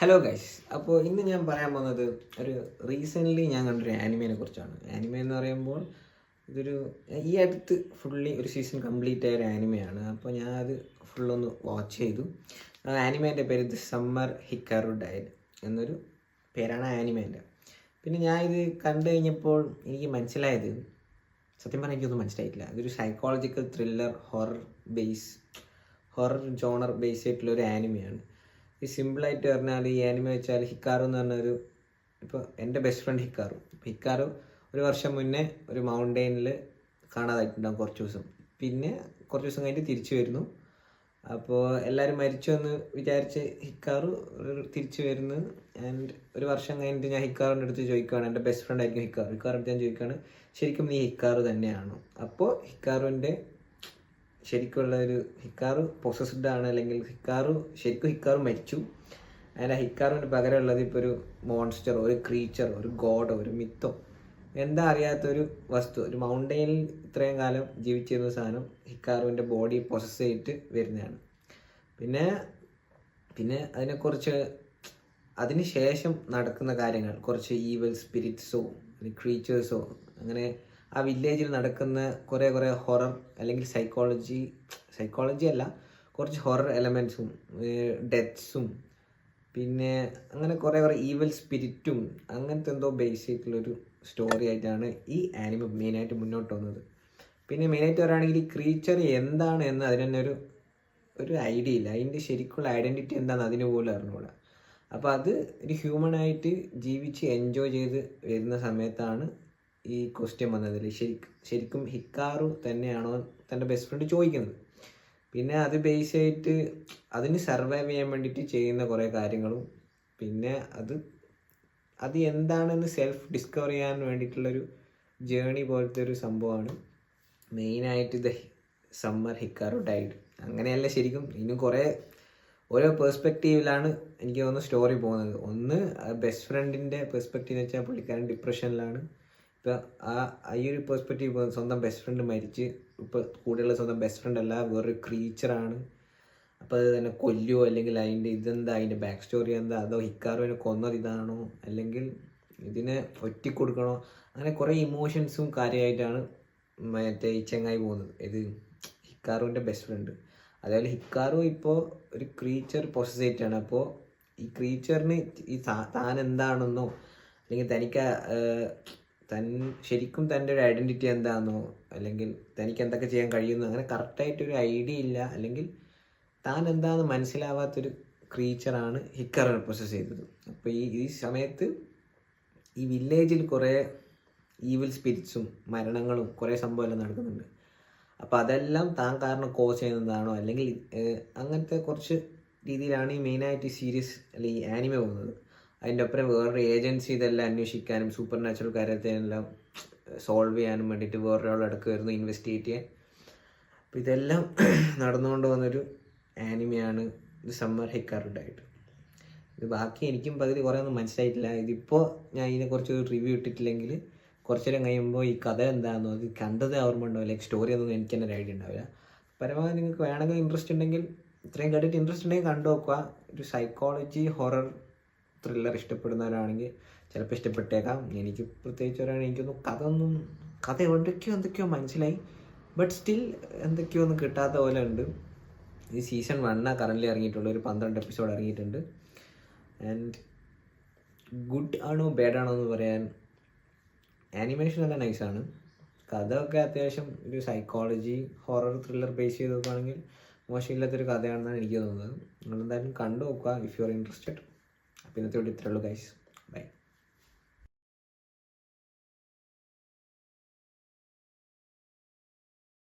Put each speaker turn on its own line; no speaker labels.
Hello guys. അപ്പോൾ ഇന്ന് ഞാൻ പറയാൻ പോകുന്നത് റീസെൻ്റ്ലി ഞാൻ കണ്ടൊരു ആനിമേനെ കുറിച്ചാണ്. ആനിമേ എന്ന് പറയുമ്പോൾ ഇതൊരു ഈ അടുത്ത് ഫുള്ളി ഒരു സീസൺ കംപ്ലീറ്റ് ആയ ഒരു ആനിമയാണ്. അപ്പോൾ ഞാൻ അത് ഫുള്ളൊന്ന് വാച്ച് ചെയ്തു. ആനിമേൻ്റെ പേര് ദി സമ്മർ ഹിക്കാറു ഡൈഡ് എന്നൊരു പേരാണ് ആനിമേൻ്റെ. പിന്നെ ഞാൻ ഇത് കണ്ടു കഴിഞ്ഞപ്പോൾ എനിക്ക് മനസ്സിലായത്, സത്യം പറഞ്ഞാൽ എനിക്കൊന്നും മനസ്സിലായിട്ടില്ല. ഇതൊരു psychological thriller horror genre base ആയിട്ടുള്ള ഒരു ആനിമയാണ്. ഈ സിമ്പിളായിട്ട് പറഞ്ഞാൽ ഈ ആനിമ വെച്ചാൽ ഹിക്കാറു എന്ന് പറഞ്ഞൊരു, ഇപ്പോൾ എൻ്റെ ബെസ്റ്റ് ഫ്രണ്ട് ഹിക്കാറു ഒരു വർഷം മുന്നേ ഒരു മൗണ്ടെയിനിൽ കാണാതായിട്ടുണ്ടാകും കുറച്ച് ദിവസം. പിന്നെ കുറച്ച് ദിവസം കഴിഞ്ഞിട്ട് തിരിച്ചു വരുന്നു. അപ്പോൾ എല്ലാവരും മരിച്ചു എന്ന് വിചാരിച്ച് ഹിക്കാറു തിരിച്ചു വരുന്നു. ആൻഡ് ഒരു വർഷം കഴിഞ്ഞിട്ട് ഞാൻ ഹിക്കാറിൻ്റെ അടുത്ത് ചോദിക്കുകയാണ്, എൻ്റെ ബെസ്റ്റ് ഫ്രണ്ട് ആയിരിക്കും ഹിക്കാറിൻ്റെ അടുത്ത് ഞാൻ ചോദിക്കുകയാണ്, ശരിക്കും നീ ഹിക്കാറു തന്നെയാണോ? അപ്പോൾ ഹിക്കാറുവിൻ്റെ ശരിക്കുള്ള ഒരു ഹിക്കാറു പൊസസ്ഡ് ആണ്, അല്ലെങ്കിൽ ഹിക്കാറു മരിച്ചു. അതിൻ്റെ ഹിക്കാറുവിന് പകരമുള്ളത് ഇപ്പോൾ ഒരു മോൺസ്റ്റർ, ഒരു ക്രീച്ചർ, ഒരു ഗോഡോ, ഒരു മിത്തോ, എന്താ അറിയാത്തൊരു വസ്തു, ഒരു മൗണ്ടെയിനിൽ ഇത്രയും കാലം ജീവിച്ചിരുന്ന സാധനം ഹിക്കാറുവിൻ്റെ ബോഡി പൊസസ് ചെയ്തിട്ട് വരുന്നതാണ്. പിന്നെ അതിനെക്കുറിച്ച് അതിന് ശേഷം നടക്കുന്ന കാര്യങ്ങൾ, കുറച്ച് ഈവൽ സ്പിരിറ്റ്സോ ക്രീച്ചേഴ്സോ, അങ്ങനെ ആ വില്ലേജിൽ നടക്കുന്ന കുറേ ഹൊറർ അല്ലെങ്കിൽ സൈക്കോളജി അല്ല, കുറച്ച് ഹൊറർ എലമെൻസും ഡെത്ത്സും, പിന്നെ അങ്ങനെ കുറേ ഈവൽ സ്പിരിറ്റും, അങ്ങനത്തെ എന്തോ ബേസിക്കുള്ളൊരു സ്റ്റോറി ആയിട്ടാണ് ഈ ആനിമ മെയിനായിട്ട് മുന്നോട്ട് വന്നത്. പിന്നെ മെയിനായിട്ട് പറയുകയാണെങ്കിൽ ഈ ക്രീച്ചർ എന്താണ് എന്ന് അതിന് തന്നെ ഒരു ഐഡിയ ഇല്ല. അതിൻ്റെ ശരിക്കുള്ള ഐഡൻറ്റിറ്റി എന്താണെന്ന് അതിന് പോലും അറിഞ്ഞുകൂടാ. അപ്പോൾ അത് ഒരു ഹ്യൂമനായിട്ട് ജീവിച്ച് എൻജോയ് ചെയ്ത് വരുന്ന സമയത്താണ് ഈ ക്വസ്റ്റ്യൻ വന്നതിൽ ശരിക്കും ഹിക്കാറു തന്നെയാണോ തൻ്റെ ബെസ്റ്റ് ഫ്രണ്ട് ചോദിക്കുന്നത്. പിന്നെ അത് ബേസ് ആയിട്ട് അതിന് സർവൈവ് ചെയ്യാൻ വേണ്ടിയിട്ട് ചെയ്യുന്ന കുറേ കാര്യങ്ങളും, പിന്നെ അത് എന്താണെന്ന് സെൽഫ് ഡിസ്കവർ ചെയ്യാൻ വേണ്ടിയിട്ടുള്ളൊരു ജേണി പോലത്തെ ഒരു സംഭവമാണ് മെയിനായിട്ട് ദ സമ്മർ ഹിക്കാറു ഡൈഡ്. അങ്ങനെയല്ല, ശരിക്കും ഇന്നും ഓരോ പേഴ്സ്പെക്റ്റീവിലാണ് എനിക്ക് തോന്നുന്നു സ്റ്റോറി പോകുന്നത്. ഒന്ന് ബെസ്റ്റ് ഫ്രണ്ടിൻ്റെ പെർസ്പെക്റ്റീവ് എന്ന് വെച്ചാൽ പുള്ളിക്കാരൻ ഡിപ്രഷനിലാണ്. ഇപ്പോൾ ഈ ഒരു പെർസ്പെക്റ്റീവ്, സ്വന്തം ബെസ്റ്റ് ഫ്രണ്ട് മരിച്ച് ഇപ്പോൾ കൂടെയുള്ള സ്വന്തം ബെസ്റ്റ് ഫ്രണ്ട് അല്ല, വേറൊരു ക്രീച്ചറാണ്. അപ്പോൾ അത് തന്നെ കൊല്ലുമോ, അല്ലെങ്കിൽ അതിൻ്റെ ബാക്ക് സ്റ്റോറി എന്താ, അതോ ഹിക്കാറുവിനെ കൊന്നത് ഇതാണോ, അല്ലെങ്കിൽ ഇതിനെ ഒറ്റിക്കൊടുക്കണോ, അങ്ങനെ കുറേ ഇമോഷൻസും കാര്യമായിട്ടാണ് മറ്റേ ഈ ചെങ്ങായി പോകുന്നത്. ഇത് ഹിക്കാറുവിൻ്റെ ബെസ്റ്റ് ഫ്രണ്ട്. അതേപോലെ ഹിക്കാറു ഇപ്പോൾ ഒരു ക്രീച്ചർ പൊസസേറ്റാണ്. അപ്പോൾ ഈ ക്രീച്ചറിന് താൻ എന്താണെന്നോ, അല്ലെങ്കിൽ ശരിക്കും തൻ്റെ ഒരു ഐഡൻറ്റിറ്റി എന്താണെന്നോ, അല്ലെങ്കിൽ തനിക്ക് എന്തൊക്കെ ചെയ്യാൻ കഴിയുന്നു, അങ്ങനെ കറക്റ്റായിട്ടൊരു ഐഡിയ ഇല്ല, അല്ലെങ്കിൽ താൻ എന്താണെന്ന് മനസ്സിലാവാത്തൊരു ക്രീച്ചറാണ് ഹിക്കാർ റെപ്രസെൻ്റ് ചെയ്തത്. അപ്പോൾ ഈ സമയത്ത് ഈ വില്ലേജിൽ കുറേ ഈവിൽ സ്പിരിറ്റ്സും മരണങ്ങളും കുറേ സംഭവമെല്ലാം നടക്കുന്നുണ്ട്. അപ്പോൾ അതെല്ലാം താൻ കാരണം കോസ് ചെയ്യുന്നതാണോ, അല്ലെങ്കിൽ അങ്ങനത്തെ കുറച്ച് രീതിയിലാണ് ഈ മെയിനായിട്ട് ഈ സീരീസ് അല്ലെങ്കിൽ ഈ ആനിമ പോകുന്നത്. അതിൻ്റെ ഒപ്പം വേറൊരു ഏജൻസി ഇതെല്ലാം അന്വേഷിക്കാനും സൂപ്പർ നാച്ചുറൽ കാര്യത്തെല്ലാം സോൾവ് ചെയ്യാനും വേണ്ടിയിട്ട് വേറൊരാളുടെ അടുക്ക് വരുന്നു ഇൻവെസ്റ്റിഗേറ്റ് ചെയ്യാൻ. അപ്പോൾ ഇതെല്ലാം നടന്നുകൊണ്ട് വന്നൊരു ആനിമയാണ് ഇത് സമ്മർ ഹിക്കാറു ഡൈഡ്. ഇത് ബാക്കി എനിക്കും പകുതി കുറേ ഒന്നും മനസ്സിലായിട്ടില്ല. ഇതിപ്പോൾ ഞാൻ ഇതിനെക്കുറിച്ച് റിവ്യൂ ഇട്ടിട്ടില്ലെങ്കിൽ കുറച്ചു നേരം കഴിയുമ്പോൾ ഈ കഥ എന്താണെന്നോ, അത് കണ്ടത് ഓർമ്മ ഉണ്ടാവില്ല, ലൈക്ക് സ്റ്റോറി ഒന്നും എനിക്ക് തന്നെ ഒരു ഐഡിയ ഉണ്ടാവില്ല. പരമാവധി നിങ്ങൾക്ക് വേണമെങ്കിൽ ഇൻട്രസ്റ്റ് ഉണ്ടെങ്കിൽ, ഇത്രയും കേട്ടിട്ട് ഇൻട്രസ്റ്റ് ഉണ്ടെങ്കിൽ കണ്ടു നോക്കുക. ഒരു സൈക്കോളജി ഹൊറർ ത്രില്ലർ ഇഷ്ടപ്പെടുന്നവരാണെങ്കിൽ ചിലപ്പോൾ ഇഷ്ടപ്പെട്ടേക്കാം. എനിക്ക് പ്രത്യേകിച്ച് പറയുകയാണെങ്കിൽ എനിക്കൊന്നും കഥ എന്തൊക്കെയോ മനസ്സിലായി, ബട്ട് സ്റ്റിൽ എന്തൊക്കെയോ ഒന്നും കിട്ടാത്ത പോലെ ഉണ്ട്. ഈ സീസൺ 1 കറൻ്റ് ഇറങ്ങിയിട്ടുള്ള ഒരു 12 എപ്പിസോഡ് ഇറങ്ങിയിട്ടുണ്ട്. ആൻഡ് ഗുഡ് ആണോ ബാഡ് ആണോ എന്ന് പറയാൻ, ആനിമേഷൻ നല്ല നൈസാണ്, കഥ ഒക്കെ അത്യാവശ്യം ഒരു സൈക്കോളജി ഹൊറർ ത്രില്ലർ ബേസ് ചെയ്ത് നോക്കുകയാണെങ്കിൽ മോശമില്ലാത്തൊരു കഥയാണെന്നാണ് എനിക്ക് തോന്നുന്നത്. നിങ്ങളെന്തായാലും കണ്ടു നോക്കുക ഇഫ് യു ആർ ഇൻട്രസ്റ്റഡ്. അപ്പോൾ ഇന്നത്തെ ഇത്രയുള്ളൂ ഗൈസ്. ബൈ.